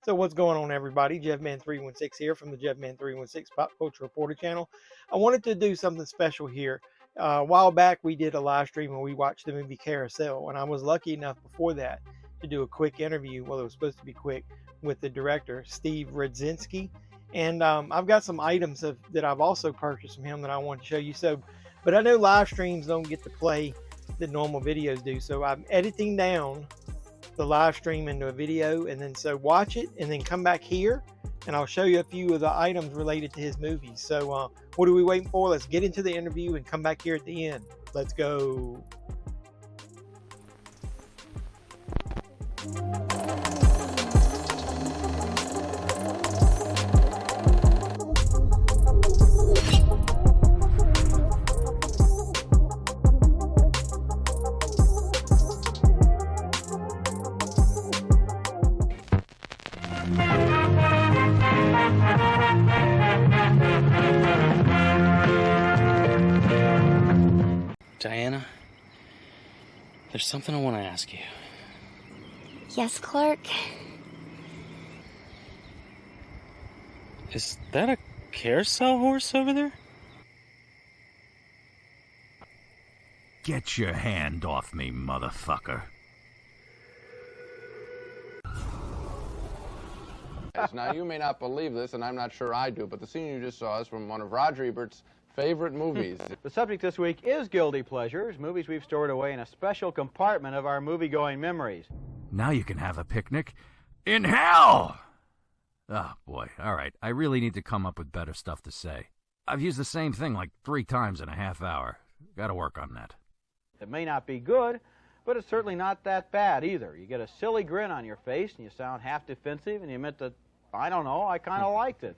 So what's going on, everybody? JevMan316 here from the JevMan316 Pop Culture Reporter channel. I wanted to do something special here. A while back, we did a live stream where we watched the movie Carousel, and I was lucky enough before that to do a quick interview. Well, it was supposed to be quick with the director, Steve Rudzinski. And I've got some items that I've also purchased from him that I want to show you. But I know live streams don't get to play that normal videos do, so I'm editing down the live stream into a video, and then so watch it and then come back here and I'll show you a few of the items related to his movies. So what are we waiting for? Let's get into the interview and come back here at the end. Let's go. Diana, there's something I want to ask you. Yes, Clark? Is that a carousel horse over there? Get your hand off me, motherfucker. Now, you may not believe this, and I'm not sure I do, but the scene you just saw is from one of Roger Ebert's favorite movies. The subject this week is guilty pleasures, movies we've stored away in a special compartment of our movie-going memories. Now you can have a picnic in hell! Oh, boy. All right. I really need to come up with better stuff to say. I've used the same thing like 3 times in a half hour. Gotta work on that. It may not be good, but it's certainly not that bad either. You get a silly grin on your face, and you sound half defensive, and you admit that, I don't know, I kind of liked it.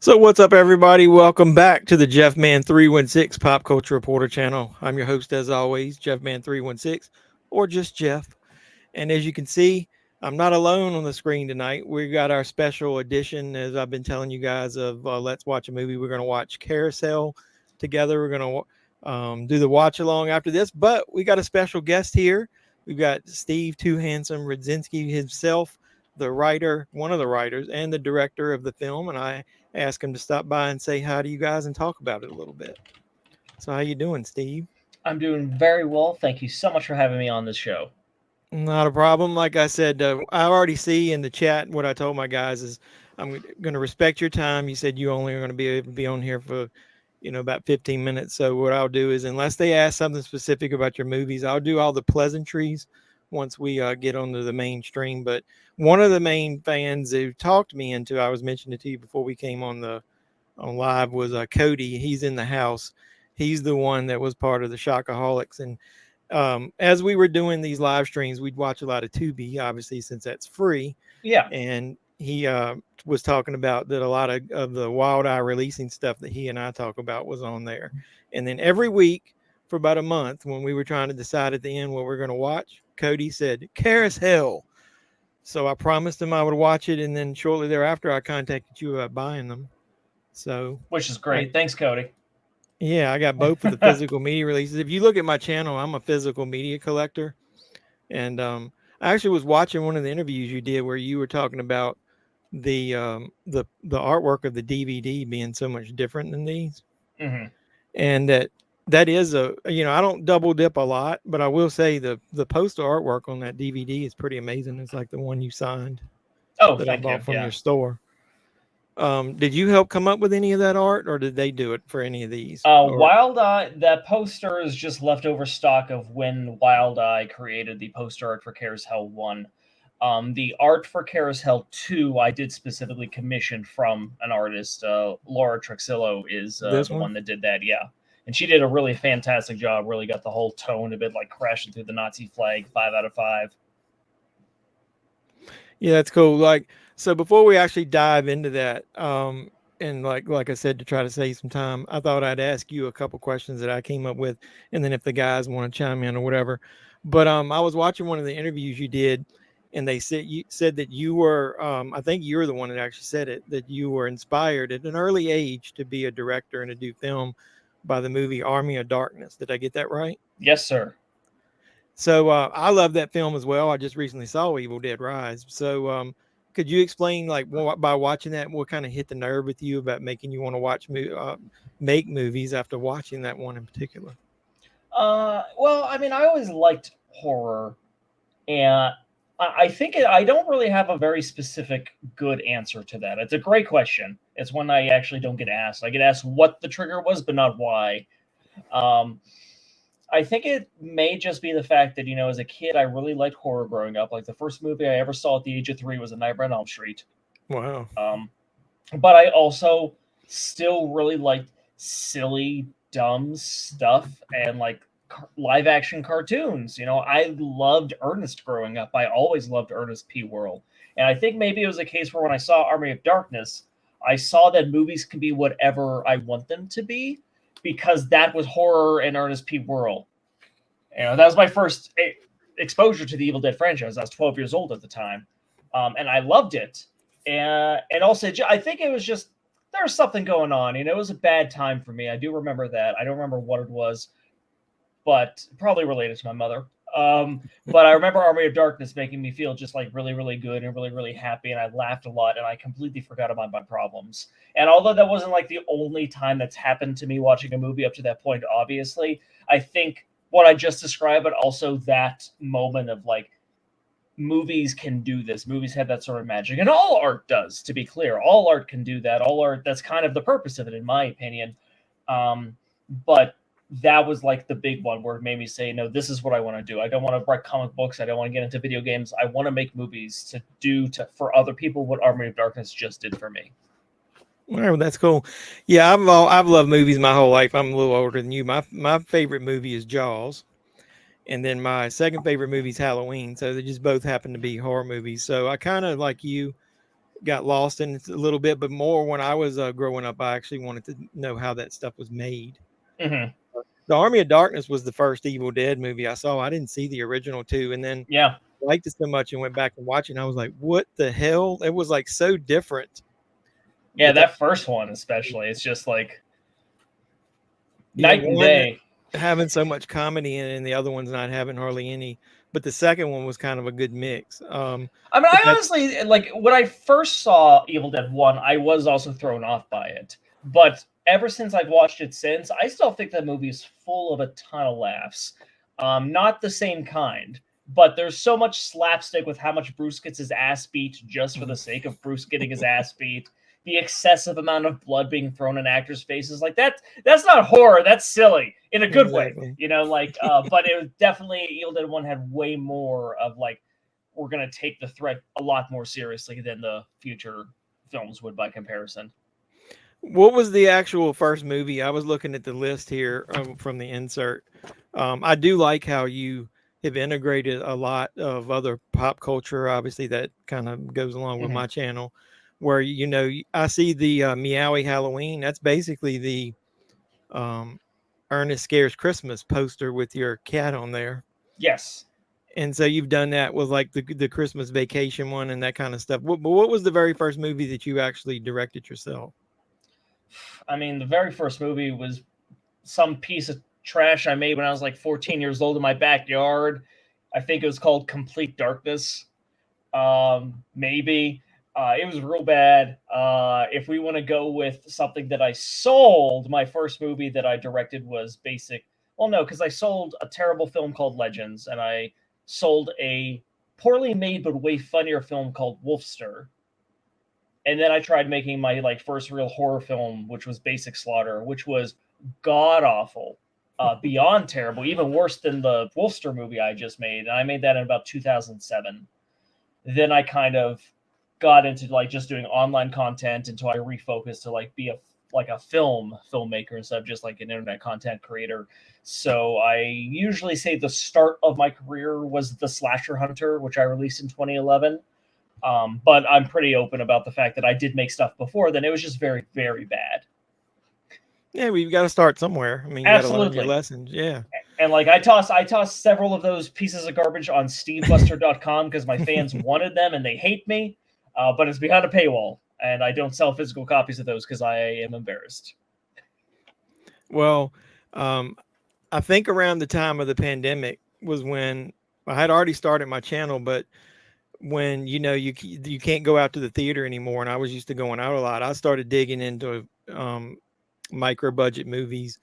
So what's up, everybody? Welcome back to the JeffMan316 Pop Culture Reporter channel. I'm your host, as always, JeffMan316, or just Jeff. And as you can see, I'm not alone on the screen tonight. We got our special edition, as I've been telling you guys, of Let's Watch a Movie. We're going to watch Carousel together. We're going to do the watch along after this, but we got a special guest here. We've got Steve Too Handsome Rudzinski himself, the writer, one of the writers, and the director of the film, and I ask him to stop by and say hi to you guys and talk about it a little bit. So how you doing, Steve? I'm doing very well. Thank you so much for having me on this show. Not a problem. Like I said, I already see in the chat what I told my guys is I'm going to respect your time. You said you only are going to be able to be on here for, about 15 minutes. So what I'll do is, unless they ask something specific about your movies, I'll do all the pleasantries once we get onto the mainstream. But one of the main fans who talked me into, I was mentioning it to you before we came on live, was Cody. He's in the house. He's the one that was part of the Shockaholics. And as we were doing these live streams, we'd watch a lot of Tubi, obviously, since that's free. Yeah. And he was talking about that a lot of the Wild Eye releasing stuff that he and I talk about was on there. And then every week for about a month, when we were trying to decide at the end what we're going to watch, Cody said, CarousHELL. So I promised him I would watch it, and then shortly thereafter, I contacted you about buying them. So, which is great. Thanks, Cody. Yeah, I got both of the physical media releases. If you look at my channel, I'm a physical media collector. And I actually was watching one of the interviews you did where you were talking about the artwork of the DVD being so much different than these. Mm-hmm. And that is I don't double dip a lot, but I will say the poster artwork on that DVD is pretty amazing. It's like the one you signed. Oh, that I bought from your store. Did you help come up with any of that art, or did they do it for any of these? Wild Eye, that poster is just leftover stock of when Wild Eye created the poster art for CarousHELL 1. The art for CarousHELL 2, I did specifically commission from an artist. Laura Trexillo is the one that did that, yeah. And she did a really fantastic job, really got the whole tone of it, like crashing through the Nazi flag, 5 out of 5. Yeah, that's cool. So before we actually dive into that, and like I said, to try to save some time, I thought I'd ask you a couple questions that I came up with, and then if the guys want to chime in or whatever. But I was watching one of the interviews you did, and they said that you were I think you're the one that actually said it, that you were inspired at an early age to be a director and to do film by the movie Army of Darkness. Did I get that right? Yes, sir. So I love that film as well. I just recently saw Evil Dead Rise. So could you explain, like, by watching that, what kind of hit the nerve with you about making you want to make movies after watching that one in particular? Well, I mean, I always liked horror, and I think I don't really have a very specific good answer to that. It's a great question. It's one I actually don't get asked. I get asked what the trigger was, but not why. I think it may just be the fact that, as a kid, I really liked horror growing up. Like, the first movie I ever saw at the age of 3 was A Nightmare on Elm Street. Wow. But I also still really liked silly, dumb stuff and like live action cartoons. I loved Ernest growing up. I always loved Ernest P. Worrell. And I think maybe it was a case where when I saw Army of Darkness, I saw that movies can be whatever I want them to be, because that was horror and Ernest P. Worrell. That was my first exposure to the Evil Dead franchise. I was 12 years old at the time, and I loved it. And also, I think it was just, there was something going on. It was a bad time for me. I do remember that. I don't remember what it was, but probably related to my mother. But I remember Army of Darkness making me feel just like really, really good and really, really happy. And I laughed a lot, and I completely forgot about my problems. And although that wasn't like the only time that's happened to me watching a movie up to that point, obviously, I think what I just described, but also that moment of like, movies can do this. Movies have that sort of magic, and all art does, to be clear. All art can do that. All art, that's kind of the purpose of it, in my opinion. But that was like the big one where it made me say, no, this is what I want to do. I don't want to write comic books. I don't want to get into video games. I want to make movies to do for other people what Army of Darkness just did for me. Well, that's cool. Yeah, I've loved movies my whole life. I'm a little older than you. My favorite movie is Jaws, and then my second favorite movie is Halloween. So they just both happen to be horror movies. So I kind of, like you, got lost in it a little bit, but more when I was growing up, I actually wanted to know how that stuff was made. Mm-hmm. The Army of Darkness was the first Evil Dead movie I saw. I didn't see the original two, and then I liked it so much and went back and watched it. And I was like, what the hell? It was like so different. Yeah, that first one especially. It's just like night and day. Having so much comedy in it, and the other one's not having hardly any. But the second one was kind of a good mix. I mean, I honestly, like, when I first saw Evil Dead 1, I was also thrown off by it. But ever since I've watched it since, I still think that movie is full of a ton of laughs. Not the same kind, but there's so much slapstick with how much Bruce gets his ass beat just for the sake of Bruce getting his ass beat. The excessive amount of blood being thrown in actors' faces, like that's not horror, that's silly in a good way, but it was definitely, Evil Dead 1 had way more of like, we're going to take the threat a lot more seriously than the future films would by comparison. What was the actual first movie? I was looking at the list here from the insert. I do like how you have integrated a lot of other pop culture. Obviously, that kind of goes along with my channel, where, I see the Meowie Halloween. That's basically the Ernest Scares Christmas poster with your cat on there. Yes. And so you've done that with like the Christmas Vacation one and that kind of stuff. But what was the very first movie that you actually directed yourself? I mean, the very first movie was some piece of trash I made when I was like 14 years old in my backyard. I think it was called Complete Darkness. Maybe. It was real bad. If we want to go with something that I sold, my first movie that I directed was basic. Well, no, because I sold a terrible film called Legends, and I sold a poorly made but way funnier film called Wolfster. And then I tried making my like first real horror film, which was Basic Slaughter, which was god awful, beyond terrible, even worse than the Wolfster movie I just made. And I made that in about 2007. Then I kind of got into like just doing online content until I refocused to like be a filmmaker instead of just like an internet content creator. So I usually say the start of my career was The Slasher Hunter, which I released in 2011. But I'm pretty open about the fact that I did make stuff before then. It was just very, very bad. Yeah, we've got to start somewhere. I mean, you got to learn your lessons. Yeah. And like I tossed several of those pieces of garbage on stevebuster.com because my fans wanted them and they hate me. But it's behind a paywall, and I don't sell physical copies of those because I am embarrassed. Well, I think around the time of the pandemic was when I had already started my channel, but when you can't go out to the theater anymore, and I was used to going out a lot, I started digging into micro budget movies,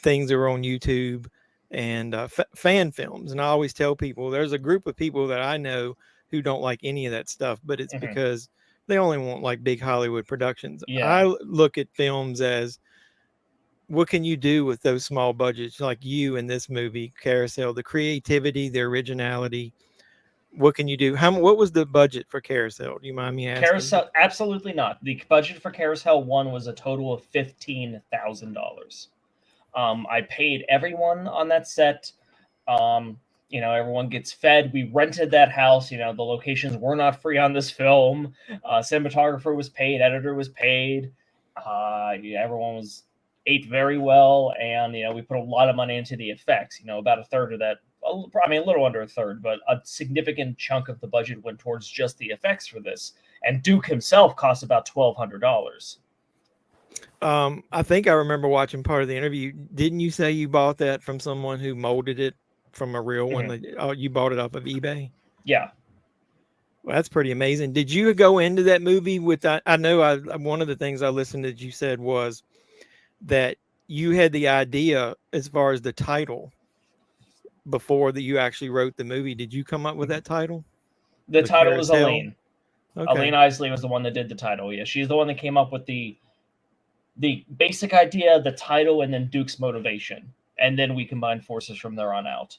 things that were on YouTube, and fan films. And I always tell people there's a group of people that I know who don't like any of that stuff, but it's because they only want like big Hollywood productions. Yeah. I look at films as, what can you do with those small budgets, like you in this movie, Carousel, the creativity, the originality? What can you do? What was the budget for Carousel? Do you mind me asking? Carousel, absolutely not. The budget for Carousel 1 was a total of $15,000. I paid everyone on that set. Everyone gets fed. We rented that house. The locations were not free on this film. Cinematographer was paid. Editor was paid. Everyone ate very well. And, we put a lot of money into the effects. About a third of that. I mean, a little under a third, but a significant chunk of the budget went towards just the effects for this. And Duke himself cost about $1,200. I think I remember watching part of the interview. Didn't you say you bought that from someone who molded it from a real one? You bought it off of eBay? Yeah. Well, that's pretty amazing. Did you go into that movie with that? I know one of the things I listened to that you said was that you had the idea as far as the title before that you actually wrote the movie. Did you come up with that title? The title was Elaine. Okay. Elaine Isley was the one that did the title. Yeah, she's the one that came up with the basic idea, the title, and then Duke's motivation. And then we combined forces from there on out.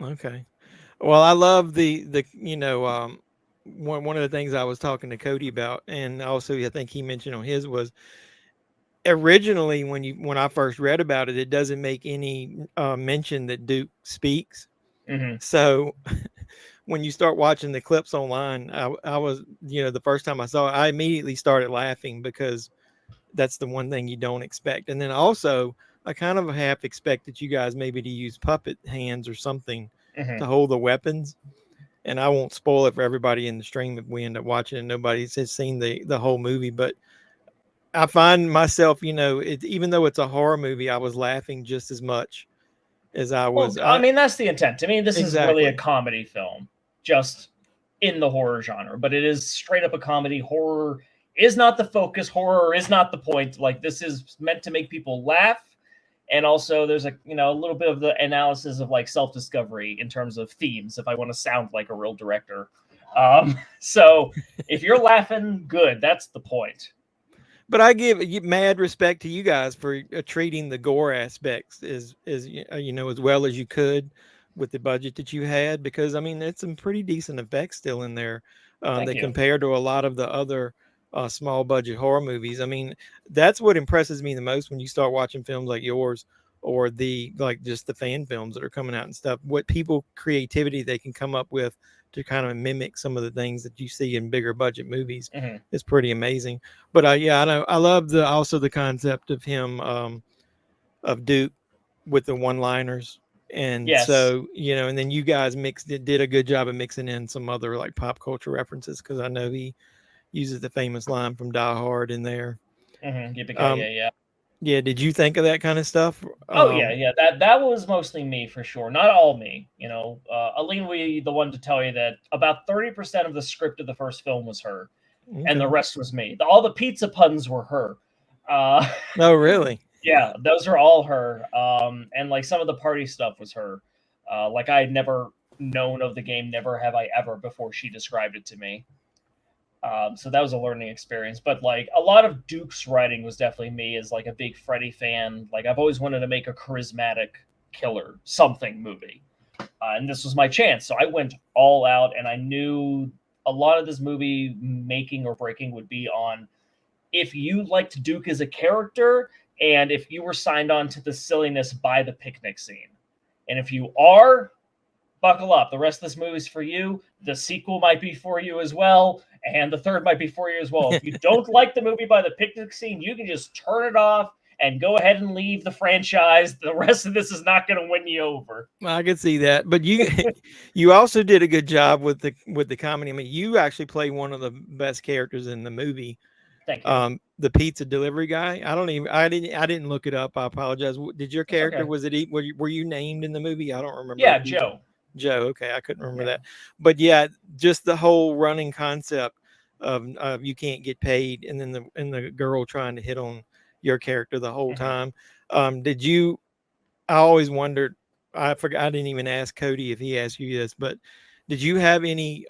Okay. Well, I love the one of the things I was talking to Cody about, and also I think he mentioned on his, was originally when I first read about it, it doesn't make any mention that Duke speaks. So when you start watching the clips online, I was, the first time I saw it, I immediately started laughing because that's the one thing you don't expect. And then also I kind of half expected you guys maybe to use puppet hands or something to hold the weapons. And I won't spoil it for everybody in the stream if we end up watching it. Nobody has seen the whole movie, but I find myself, even though it's a horror movie, I was laughing just as much as I was. Well, I mean, that's the intent. I mean, this is Exactly. really a comedy film, just in the horror genre, but it is straight up a comedy. Horror is not the focus. Horror is not the point. Like, this is meant to make people laugh. And also there's a little bit of the analysis of like self-discovery in terms of themes, if I want to sound like a real director. So if you're laughing, good. That's the point. But I give mad respect to you guys for treating the gore aspects as well as you could with the budget that you had, because I mean, it's some pretty decent effects still in there that compare to a lot of the other small budget horror movies. I mean, that's what impresses me the most when you start watching films like yours or just the fan films that are coming out and stuff. What creativity they can come up with to kind of mimic some of the things that you see in bigger budget movies is pretty amazing. But I know I love the concept of him, of Duke with the one-liners. And so, and then you guys did a good job of mixing in some other like pop culture references, because I know he uses the famous line from Die Hard in there. Yeah. Did you think of that kind of stuff? Yeah. That was mostly me for sure. Not all me. Aline will be the one to tell you that about 30% of the script of the first film was her, and the rest was me. All the pizza puns were her. Oh, really? Yeah, those are all her. And like some of the party stuff was her. Like I had never known of the game, never have I ever before she described it to me. So that was a learning experience. But like a lot of Duke's writing was definitely me as like a big Freddy fan. Like I've always wanted to make a charismatic killer something movie. And this was my chance. So I went all out, and I knew a lot of this movie making or breaking would be on if you liked Duke as a character and if you were signed on to the silliness by the picnic scene. And if you are, buckle up. The rest of this movie's for you. The sequel might be for you as well. And the third might be for you as well. If you don't like the movie by the picnic scene, you can just turn it off and go ahead and leave the franchise. The rest of this is not going to win you over. I can see that, but you you also did a good job with the comedy. I mean, you actually play one of the best characters in the movie. Thank you. The pizza delivery guy. I didn't look it up. I apologize. Did your character okay. was it were you named in the movie? I don't remember. Yeah, Joe. Joe. Okay, I couldn't remember that. But yeah, just the whole running concept of you can't get paid, and then the girl trying to hit on your character the whole time. Did you? I always wondered. I forgot. I didn't even ask Cody if he asked you this, but did you have any?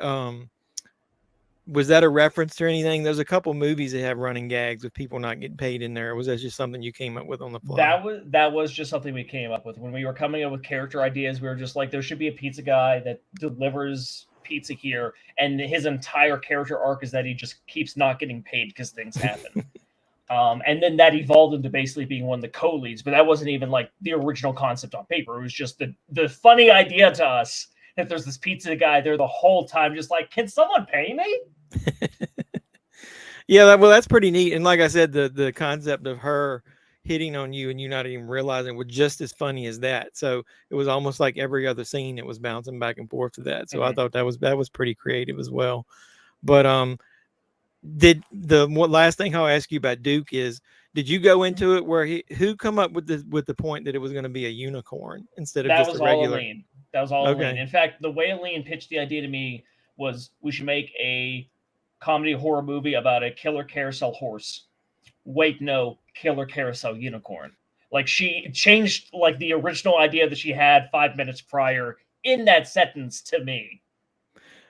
Was that a reference to anything? There's a couple movies that have running gags with people not getting paid in there. Or was that just something you came up with on the fly? That was just something we came up with when we were coming up with character ideas. We were just like, there should be a pizza guy that delivers pizza here, and his entire character arc is that he just keeps not getting paid because things happen. And then that evolved into basically being one of the co-leads, but that wasn't even like the original concept on paper. It was just the funny idea to us that there's this pizza guy there the whole time, just like, can someone pay me? Yeah, well, that's pretty neat. And like I said, the concept of her hitting on you and you not even realizing was just as funny as that. So it was almost like every other scene it was bouncing back and forth to that. So I thought that was pretty creative as well. But did one last thing I'll ask you about Duke is, did you go into it where who come up with the point that it was going to be a unicorn instead of that just was a regular? All Aline. That was all Okay. Aline. In fact, the way Aline pitched the idea to me was we should make a comedy horror movie about a killer carousel horse. Wait, no, killer carousel unicorn. Like, she changed like the original idea that she had 5 minutes prior in that sentence to me.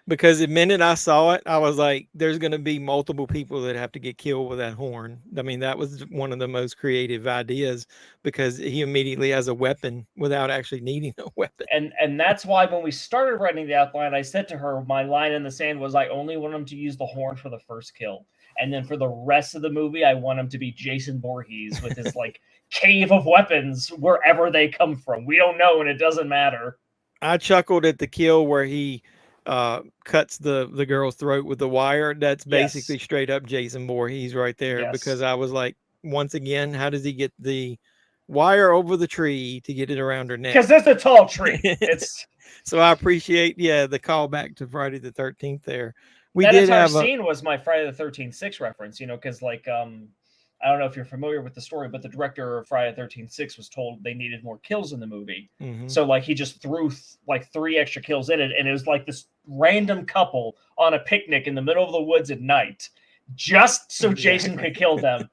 Because the minute I saw it, I was like, there's going to be multiple people that have to get killed with that horn. I mean, that was one of the most creative ideas because he immediately has a weapon without actually needing a weapon. And that's why when we started writing the outline, I said to her, my line in the sand was, I only want him to use the horn for the first kill. And then for the rest of the movie, I want him to be Jason Voorhees with his like cave of weapons wherever they come from. We don't know, and it doesn't matter. I chuckled at the kill where he cuts the girl's throat with the wire. That's basically straight up Jason Voorhees right there. Because I was like, once again, how does he get the wire over the tree to get it around her neck? Because it's a tall tree. It's so I appreciate the callback to Friday the 13th there. That entire scene was my Friday the 13th 6 reference, because like I don't know if you're familiar with the story, but the director of Friday the 13th 6 was told they needed more kills in the movie. So like he just threw like 3 extra kills in it, and it was like this random couple on a picnic in the middle of the woods at night, just so Jason could kill them.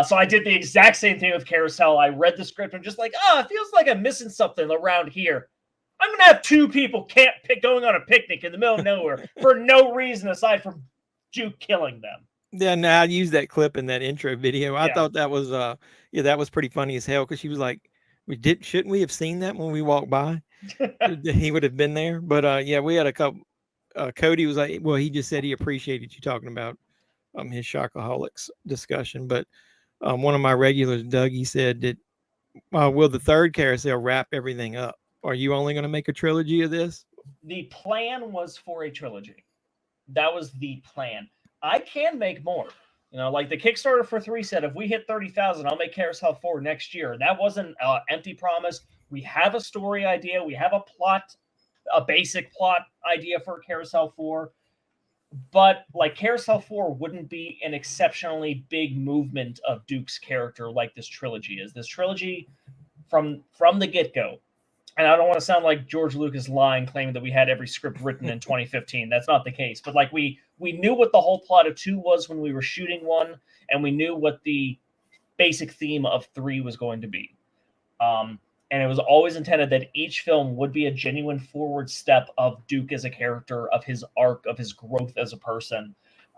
So I did the exact same thing with CarousHELL. I read the script and just like, it feels like I'm missing something around here. I'm going to have 2 people going on a picnic in the middle of nowhere for no reason aside from Duke killing them. Yeah, now I used that clip in that intro video. I thought that was that was pretty funny as hell because she was like, shouldn't we have seen that when we walked by? He would have been there. But we had a couple. Cody was like, well, he just said he appreciated you talking about his Shockaholics discussion. But one of my regulars, Doug, he said that will the third carousel wrap everything up? Are you only going to make a trilogy of this? The plan was for a trilogy. That was the plan. I can make more. Like the Kickstarter for 3 said, if we hit 30,000, I'll make CarousHELL 4 next year. That wasn't an empty promise. We have a story idea. We have a plot, a basic plot idea for CarousHELL 4. But like CarousHELL 4 wouldn't be an exceptionally big movement of Duke's character like this trilogy is. This trilogy from the get-go. And I don't want to sound like George Lucas lying, claiming that we had every script written in 2015. That's not the case. But like we knew what the whole plot of 2 was when we were shooting 1, and we knew what the basic theme of 3 was going to be. And it was always intended that each film would be a genuine forward step of Duke as a character, of his arc, of his growth as a person.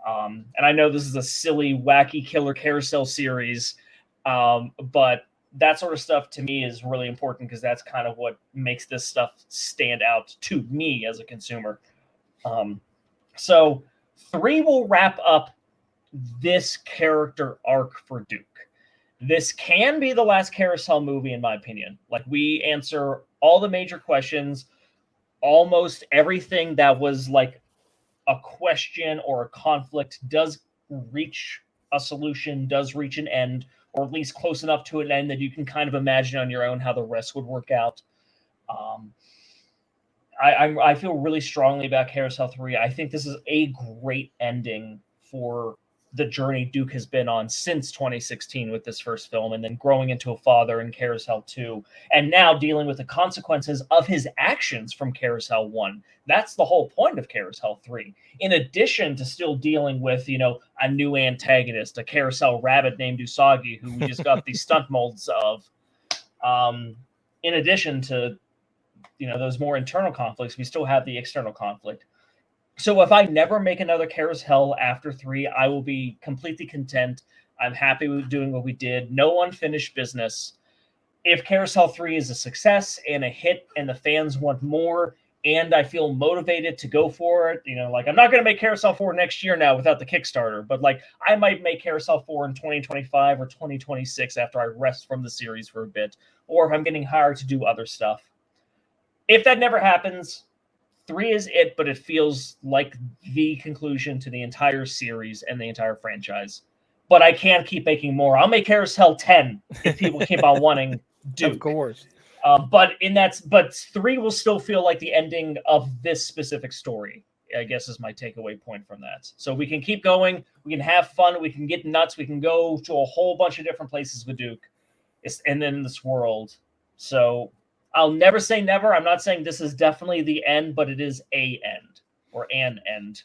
And I know this is a silly, wacky killer carousel series, but that sort of stuff to me is really important because that's kind of what makes this stuff stand out to me as a consumer. So 3 will wrap up this character arc for Duke. This can be the last CarousHELL movie, in my opinion. Like, we answer all the major questions, almost everything that was like a question or a conflict does reach a solution, does reach an end. or at least close enough to an end that you can kind of imagine on your own how the rest would work out. I feel really strongly about Carousel 3. I think this is a great ending for the journey Duke has been on since 2016 with this first film, and then growing into a father in Carousel 2, and now dealing with the consequences of his actions from Carousel 1. That's the whole point of Carousel 3. In addition to still dealing with, a new antagonist, a Carousel rabbit named Usagi, who we just got these stunt molds of. In addition to, those more internal conflicts, we still have the external conflict. So if I never make another Carousel after 3, I will be completely content. I'm happy with doing what we did. No unfinished business. If Carousel 3 is a success and a hit and the fans want more and I feel motivated to go for it, I'm not going to make Carousel 4 next year now without the Kickstarter, but I might make Carousel 4 in 2025 or 2026 after I rest from the series for a bit, or if I'm getting hired to do other stuff. If that never happens, 3 is it, but it feels like the conclusion to the entire series and the entire franchise. But I can't keep making more. I'll make Carousel 10 if people keep on wanting Duke. Of course. But 3 will still feel like the ending of this specific story, I guess, is my takeaway point from that. So we can keep going. We can have fun. We can get nuts. We can go to a whole bunch of different places with Duke and then in this world. So I'll never say never. I'm not saying this is definitely the end, but it is a end or an end.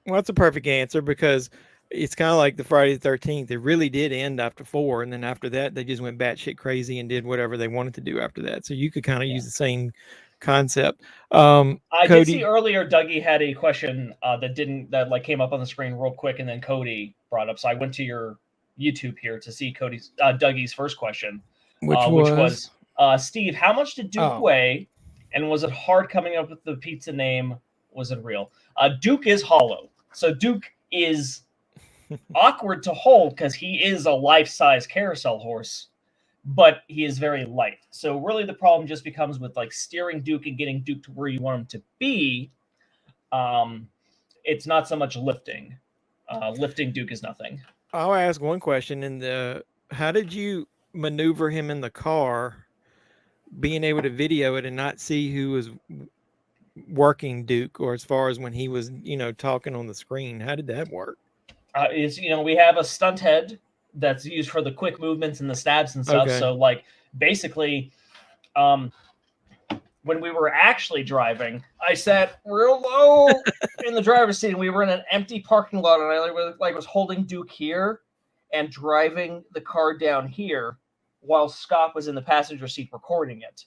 Well, that's a perfect answer, because it's kind of like the Friday the 13th. It really did end after 4. And then after that, they just went batshit crazy and did whatever they wanted to do after that. So you could kind of use the same concept. I Cody, did see earlier Dougie had a question that came up on the screen real quick, and then Cody brought up. So I went to your YouTube here to see Dougie's first question, which was Steve, how much did Duke weigh, and was it hard coming up with the pizza name? Was it real? Duke is hollow, so Duke is awkward to hold because he is a life-size carousel horse, but he is very light. So really the problem just becomes with steering Duke and getting Duke to where you want him to be. It's not so much lifting. Lifting Duke is nothing. I'll ask one question. How did you maneuver him in the car, being able to video it and not see who was working Duke, or as far as when he was, talking on the screen? How did that work? We have a stunt head that's used for the quick movements and the stabs and stuff. Okay. So basically, when we were actually driving, I sat real low in the driver's seat, and we were in an empty parking lot, and I was holding Duke here and driving the car down here while Scott was in the passenger seat recording it.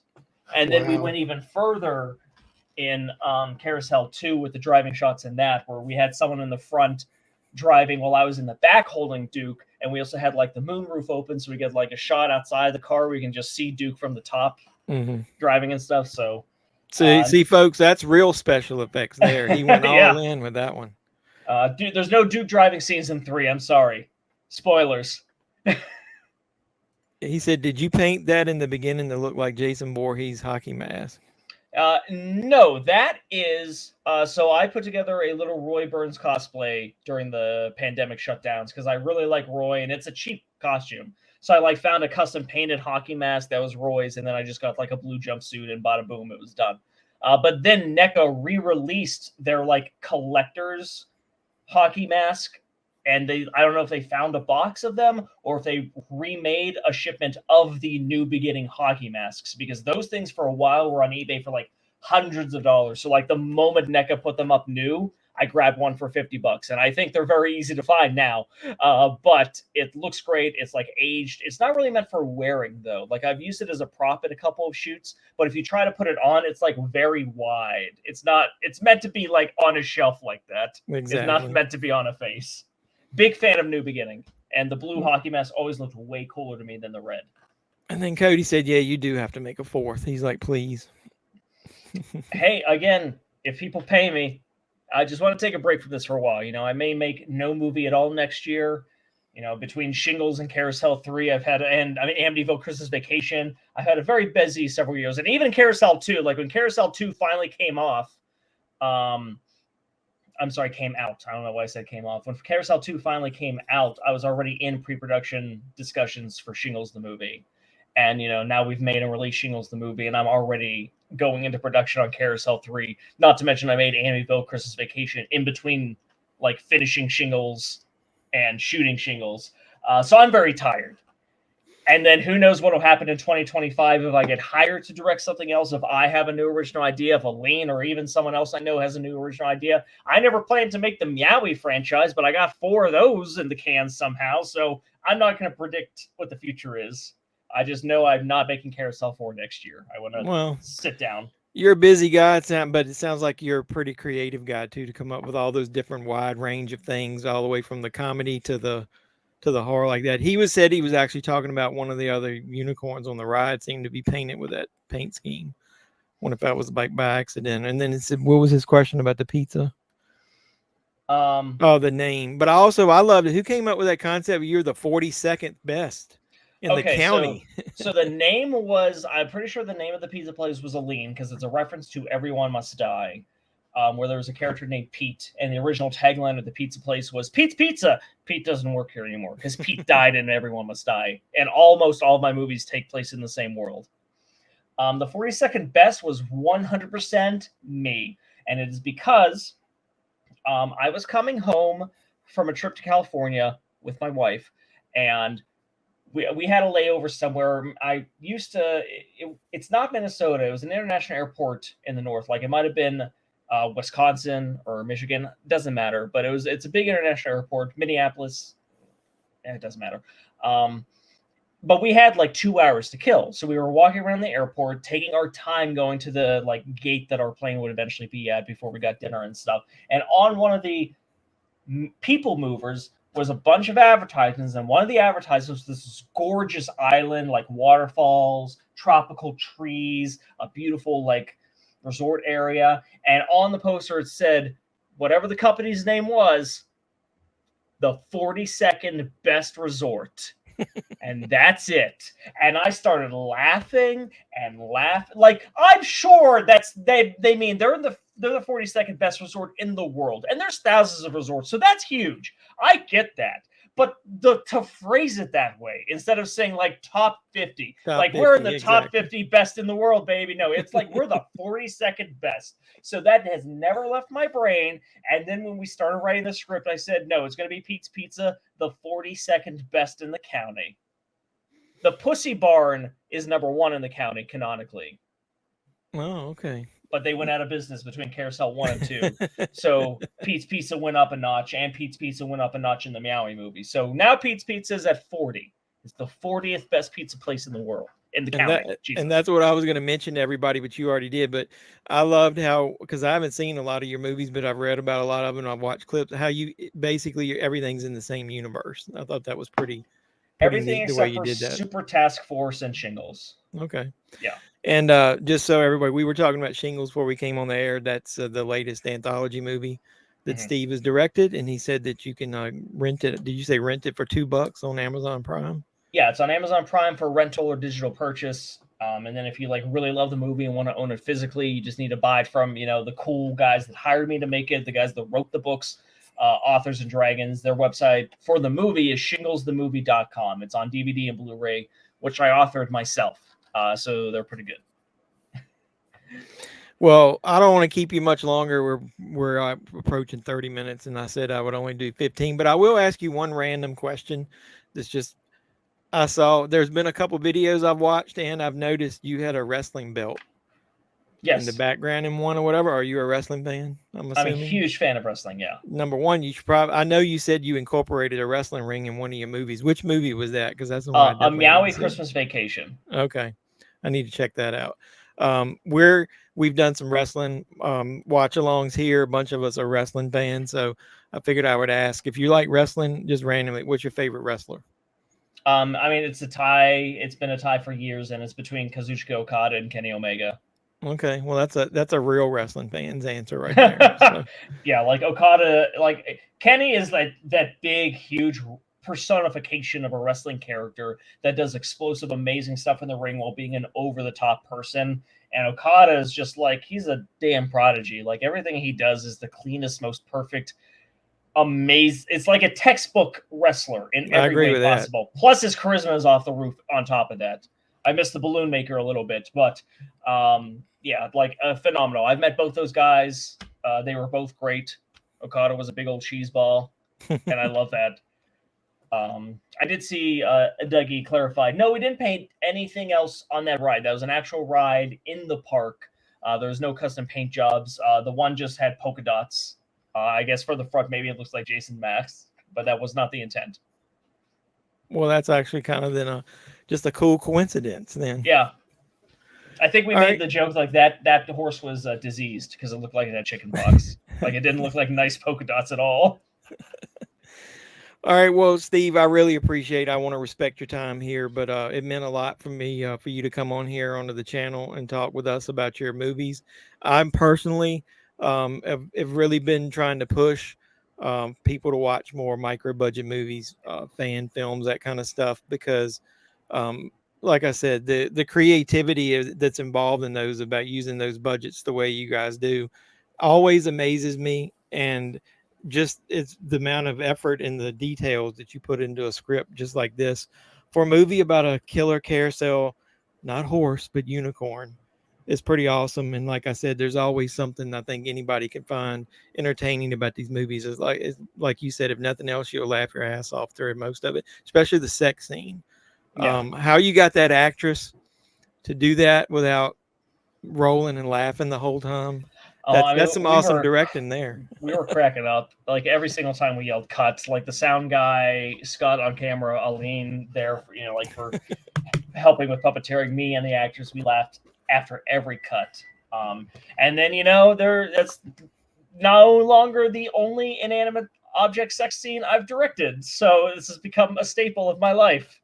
And then we went even further in Carousel 2 with the driving shots in that, where we had someone in the front driving while I was in the back holding Duke, and we also had the moonroof open, so we get a shot outside the car where you can just see Duke from the top driving and stuff. So see folks, that's real special effects there. He went all in with that one. Dude, there's no Duke driving scenes in 3. I'm sorry. Spoilers. He said, did you paint that in the beginning to look like Jason Voorhees' hockey mask? No, that is so I put together a little Roy Burns cosplay during the pandemic shutdowns because I really like Roy, and it's a cheap costume. So I found a custom painted hockey mask that was Roy's, and then I just got a blue jumpsuit, and bada boom, it was done. But then NECA re-released their collector's hockey mask, and I don't know if they found a box of them or if they remade a shipment of the New Beginning hockey masks, because those things for a while were on eBay for hundreds of dollars. So the moment NECA put them up new, I grabbed one for $50, and I think they're very easy to find now. But it looks great. It's aged. It's not really meant for wearing though. I've used it as a prop in a couple of shoots, but if you try to put it on, it's very wide. It's not. It's meant to be on a shelf like that. Exactly. It's not meant to be on a face. Big fan of New Beginning, and the blue hockey mask always looked way cooler to me than the red. And then Cody said, yeah, you do have to make a 4th. He's like, please. Hey, again, if people pay me, I just want to take a break from this for a while. I may make no movie at all next year. Between Shingles and Carousel 3, Amityville Christmas Vacation, I've had a very busy several years. And even Carousel 2, when Carousel 2 finally came off, I'm sorry, came out. I don't know why I said came off. When Carousel 2 finally came out, I was already in pre-production discussions for Shingles the movie. And, now we've made and released Shingles the movie, and I'm already going into production on Carousel 3. Not to mention I made Amityville Christmas Vacation in between, like, finishing Shingles and shooting Shingles. So I'm very tired. And then who knows what will happen in 2025 if I get hired to direct something else, if I have a new original idea, if Aline or even someone else I know has a new original idea. I never planned to make the Meowie franchise, but I got 4 of those in the can somehow, so I'm not going to predict what the future is. I just know I'm not making Carousel 4 next year. I want to sit down. You're a busy guy, but it sounds like you're a pretty creative guy, too, to come up with all those different wide range of things, all the way from the comedy to the horror like that. He said he was actually talking about one of the other unicorns on the ride seemed to be painted with that paint scheme. Wonder if that was by accident. And then it said, what was his question about the pizza? The name. But I loved it. Who came up with that concept? You're the 42nd best in the county. So the name was, I'm pretty sure the name of the pizza place was Aline, because it's a reference to Everyone Must Die. Where there was a character named Pete, and the original tagline of the pizza place was Pete's Pizza. Pete doesn't work here anymore because Pete died and Everyone Must Die. And almost all of my movies take place in the same world. The 42nd best was 100% me. And it is because I was coming home from a trip to California with my wife, and we had a layover somewhere. I used to, it's not Minnesota. It was an international airport in the north. Like it might have been Wisconsin or Michigan, doesn't matter, but it's a big international airport. Minneapolis, it doesn't matter. But we had like 2 hours to kill, so we were walking around the airport, taking our time going to the like gate that our plane would eventually be at before we got dinner and stuff. And on one of the people movers was a bunch of advertisements, and one of the advertisements was this gorgeous island, like waterfalls, tropical trees, a beautiful like resort area, and on the poster it said, whatever the company's name was, the 42nd best resort. And that's it. And I started laughing and laughing. Like, I'm sure they mean they're the 42nd best resort in the world, and there's thousands of resorts, so that's huge. I get that. But to phrase it that way, instead of saying like top 50, we're in the top 50 best in the world, baby. No, it's like we're the 42nd best. So that has never left my brain. And then when we started writing the script, I said, no, it's going to be Pete's Pizza, the 42nd best in the county. The Pussy Barn is number 1 in the county canonically. Oh, okay. But they went out of business between Carousel 1 and 2. So Pete's Pizza went up a notch, and Pete's Pizza went up a notch in the Meowie movie. So now Pete's Pizza is at 40. It's the 40th best pizza place in the world, in the county. And that's what I was going to mention to everybody, but you already did. But I loved how, because I haven't seen a lot of your movies, but I've read about a lot of them. I've watched clips, how you basically everything's in the same universe. I thought that was pretty everything neat, except the way you for did that. Super Task Force and Shingles. Okay. Yeah. And just so everybody, we were talking about Shingles before we came on the air. That's the latest anthology movie that Steve has directed, and he said that you can rent it. Did you say rent it for $2 on Amazon Prime? Yeah, it's on Amazon Prime for rental or digital purchase. And then if you like really love the movie and want to own it physically, you just need to buy it from the cool guys that hired me to make it, the guys that wrote the books, Authors and Dragons. Their website for the movie is shinglesthemovie.com. It's on DVD and Blu-ray, which I authored myself. So they're pretty good. Well, I don't want to keep you much longer. We're approaching 30 minutes, and I said I would only do 15. But I will ask you one random question. That's just, I saw there's been a couple videos I've watched, and I've noticed you had a wrestling belt. Yes. In the background in one or whatever. Are you a wrestling fan? I'm a huge fan of wrestling, yeah. Number one, you should probably, I know you said you incorporated a wrestling ring in one of your movies. Which movie was that? Because that's the one A Meowie Christmas Vacation. Okay. I need to check that out. We've done some wrestling watch-alongs here. A bunch of us are wrestling fans, so I figured I would ask, if you like wrestling, just randomly, what's your favorite wrestler? I mean, it's a tie. It's been a tie for years, and it's between Kazuchika Okada and Kenny Omega. Okay, well, that's a real wrestling fan's answer right there. So. Yeah, like Okada, like Kenny is like that big, huge personification of a wrestling character that does explosive, amazing stuff in the ring while being an over-the-top person. And Okada is just like, he's a damn prodigy. Like, everything he does is the cleanest, most perfect, amazing. It's like a textbook wrestler in I every agree way with that. possible. Plus, his charisma is off the roof on top of that. I missed the balloon maker a little bit, but yeah, like phenomenal. I've met both those guys. They were both great. Okada was a big old cheese ball, and I love that. I did see Dougie clarify. No, we didn't paint anything else on that ride. That was an actual ride in the park. There was no custom paint jobs. The one just had polka dots. I guess for the front, maybe it looks like Jason Max, but that was not the intent. Well, that's actually kind of then just a cool coincidence then. Yeah. I think we All made right. the joke like that horse was diseased because it looked like it had chicken pox. Like, it didn't look like nice polka dots at all. All right. Well, Steve, I really appreciate. I want to respect your time here, but it meant a lot for me for you to come on here onto the channel and talk with us about your movies. I'm personally have really been trying to push people to watch more micro budget movies, fan films, that kind of stuff, because like I said, the creativity that's involved in those, about using those budgets the way you guys do, always amazes me. And just it's the amount of effort and the details that you put into a script just like this for a movie about a killer carousel, not horse but unicorn, is pretty awesome. And like I said, there's always something I think anybody can find entertaining about these movies. It's like you said, if nothing else, you'll laugh your ass off through most of it, especially the sex scene. Yeah. How you got that actress to do that without rolling and laughing the whole time? That's some awesome directing there. We were cracking up. Like, every single time we yelled cut, like the sound guy, Scott on camera, Aline there, for, like for helping with puppeteering, me and the actors, we laughed after every cut. And then, that's no longer the only inanimate object sex scene I've directed. So this has become a staple of my life.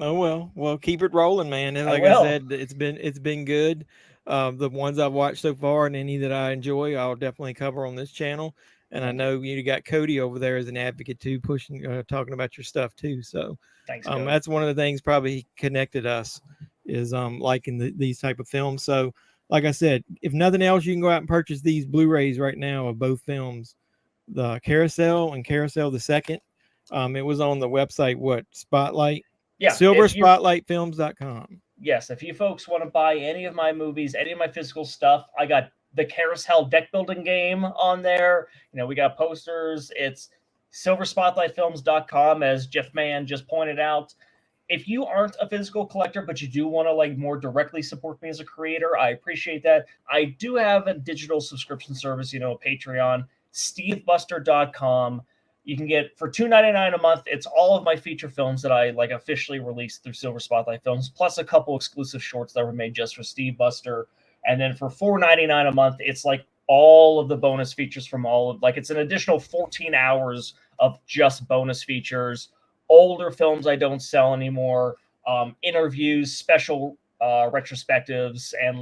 Oh well, keep it rolling, man. And like I said, it's been good. The ones I've watched so far and any that I enjoy, I'll definitely cover on this channel. And I know you got Cody over there as an advocate too, pushing, talking about your stuff too. So thanks, that's one of the things probably connected us, is liking these type of films. So like I said, if nothing else, you can go out and purchase these Blu-rays right now of both films, the Carousel and Carousel the Second. It was on the website, Spotlight? Yeah, silverspotlightfilms.com. Yes, if you folks want to buy any of my movies, any of my physical stuff, I got the CarousHELL deck building game on there. We got posters. It's silverspotlightfilms.com, as Jeff Mann just pointed out. If you aren't a physical collector, but you do want to more directly support me as a creator, I appreciate that. I do have a digital subscription service, a Patreon, stevebuster.com. You can get for $2.99 a month. It's all of my feature films that I officially released through Silver Spotlight Films, plus a couple exclusive shorts that were made just for Steve Buster. And then for $4.99 a month, it's all of the bonus features from all of it's an additional 14 hours of just bonus features, older films I don't sell anymore, interviews, special retrospectives, and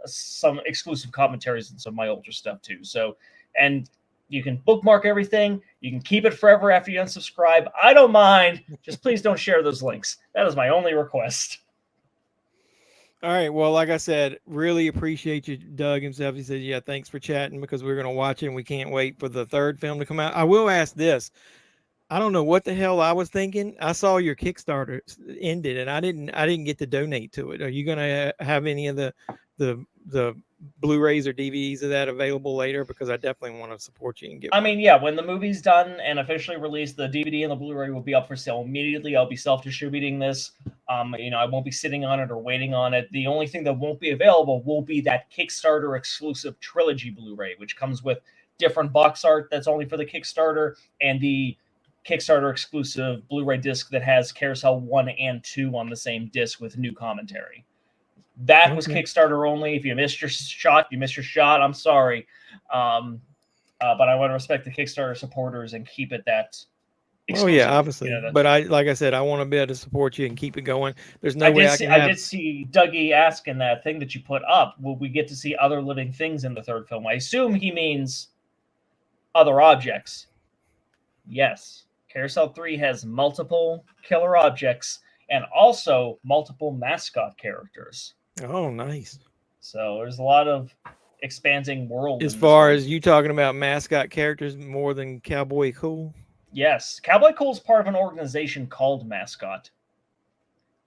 some exclusive commentaries and some of my older stuff too. So, and you can bookmark everything. You can keep it forever after you unsubscribe. I don't mind. Just please don't share those links. That is my only request. All right. Well, like I said, really appreciate you, Doug himself. He said, yeah, thanks for chatting, because we're going to watch it and we can't wait for the third film to come out. I will ask this. I don't know what the hell I was thinking. I saw your Kickstarter ended and I didn't get to donate to it. Are you going to have any of the Blu-rays or DVDs of that available later? Because I definitely want to support you and get one. Yeah, when the movie's done and officially released, the DVD and the Blu-ray will be up for sale immediately. I'll be self-distributing this. I won't be sitting on it or waiting on it. The only thing that won't be available will be that Kickstarter exclusive trilogy Blu-ray, which comes with different box art that's only for the Kickstarter, and the Kickstarter exclusive Blu-ray disc that has Carousel 1 and 2 on the same disc with new commentary. That was Kickstarter only. If you missed your shot, you missed your shot. I'm sorry. But I want to respect the Kickstarter supporters and keep it that exclusive. Oh yeah, obviously. But like I said, I want to be able to support you and keep it going. There's no way I did see Dougie asking that thing that you put up. Will we get to see other living things in the third film? I assume he means other objects. Yes. Carousel 3 has multiple killer objects and also multiple mascot characters. Oh, nice. So there's a lot of expanding world. As in this far one. as you talking about mascot characters more than Cowboy Cool? Yes, Cowboy Cool is part of an organization called Mascot.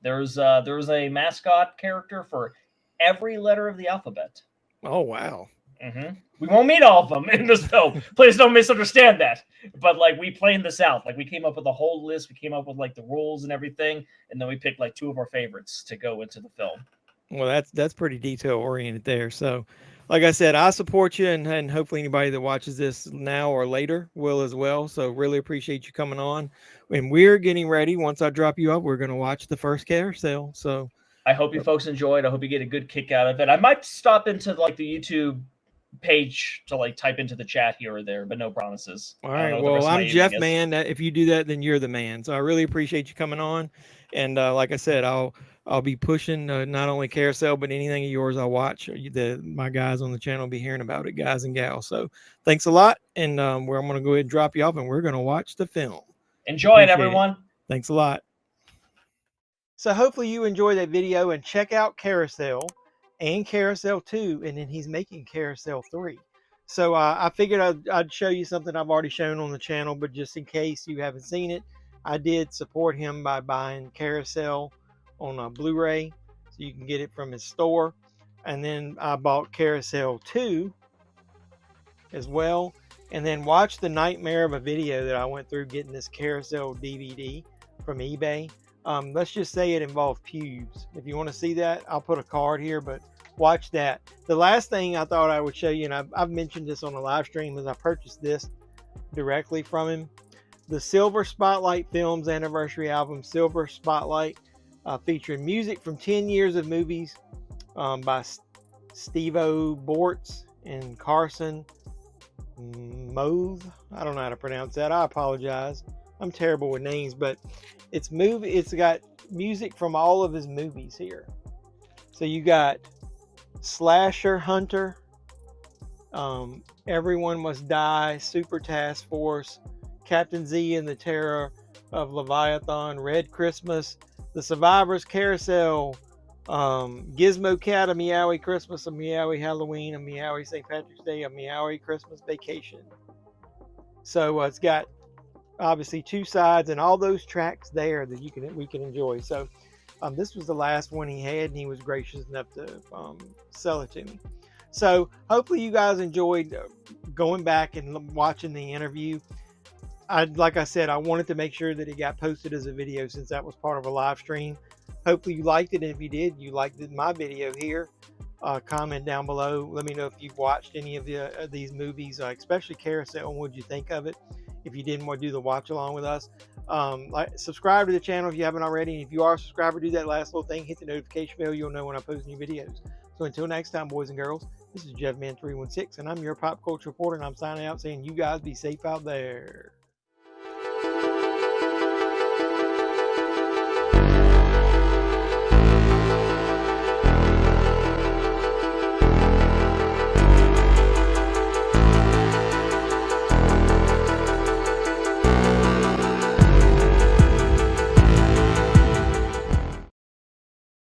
There's a mascot character for every letter of the alphabet. Oh, wow. We won't meet all of them in this film. Please don't misunderstand that. But like we planned this out. Like we came up with a whole list. We came up with like the rules and everything, and then we picked like 2 of our favorites to go into the film. Well, that's pretty detail oriented there. So, like I said, I support you, and hopefully anybody that watches this now or later will as well. So, really appreciate you coming on. And we're getting ready. Once I drop you up, we're going to watch the first Carousel. So, I hope you folks enjoyed. I hope you get a good kick out of it. I might stop into like the YouTube page to like type into the chat here or there, but no promises. all right. Well, I'm Jeff, man. If you do that, then you're the man. So I really appreciate you coming on. And like I said, I'll be pushing not only Carousel, but anything of yours I watch. My guys on the channel will be hearing about it, guys and gals. So thanks a lot. And I'm going to go ahead and drop you off, and we're going to watch the film. Enjoy it, everyone. Thanks a lot. So hopefully you enjoy that video, and check out Carousel and Carousel 2, and then he's making Carousel 3. So I figured I'd show you something I've already shown on the channel, but just in case you haven't seen it, I did support him by buying Carousel on a Blu-ray, so you can get it from his store. And then I bought Carousel 2 as well, and then watched the nightmare of a video that I went through getting this Carousel DVD from eBay. Let's just say it involved pubes. If you want to see that, I'll put a card here, but watch that. The last thing I thought I would show you, and I've mentioned this on a live stream, is I purchased this directly from him. The Silver Spotlight Films anniversary album, Silver Spotlight, featuring music from 10 years of movies by Steve-O Bortz and Carson Move. I don't know how to pronounce that. I apologize. I'm terrible with names, but it's got music from all of his movies here. So you got Slasher Hunter, Everyone Must Die, Super Task Force, Captain Z and the Terror of Leviathan, Red Christmas, The Survivors, Carousel, Gizmo Cat, A Meowie Christmas, A Meowie Halloween, A Meowie St. Patrick's Day, A Meowie Christmas Vacation. So it's got obviously 2 sides, and all those tracks there that we can enjoy. So this was the last one he had, and he was gracious enough to sell it to me. So hopefully you guys enjoyed going back and watching the interview. Like I said, I wanted to make sure that it got posted as a video, since that was part of a live stream. Hopefully you liked it. And if you did, you liked my video here. Comment down below. Let me know if you've watched any of these movies, especially Carousel, and what'd you think of it. If you didn't want to do the watch along with us, subscribe to the channel if you haven't already. And if you are a subscriber, do that last little thing, hit the notification bell. You'll know when I post new videos. So until next time, boys and girls, this is JevMan316, and I'm your pop culture reporter, and I'm signing out saying you guys be safe out there.